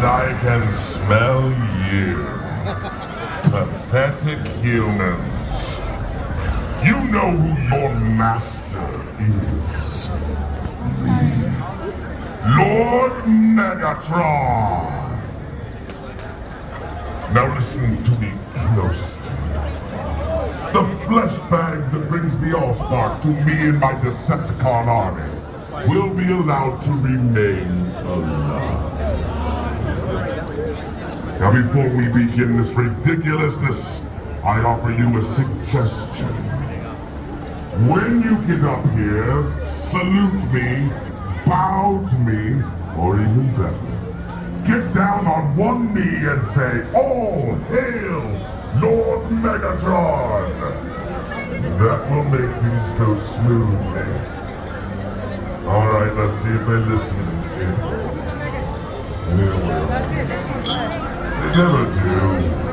I can smell you. Pathetic humans. You know who your master is. Lord Megatron. Now listen to me closely. The flesh bag that brings the Allspark to me and my Decepticon army will be allowed to remain alive. Now before we begin this ridiculousness, I offer you a suggestion. When you get up here, salute me, bow to me, or even better, get down on one knee and say, "All hail Lord Megatron!" That will make things go smoothly. Alright, let's see if they listen. They will. They never do.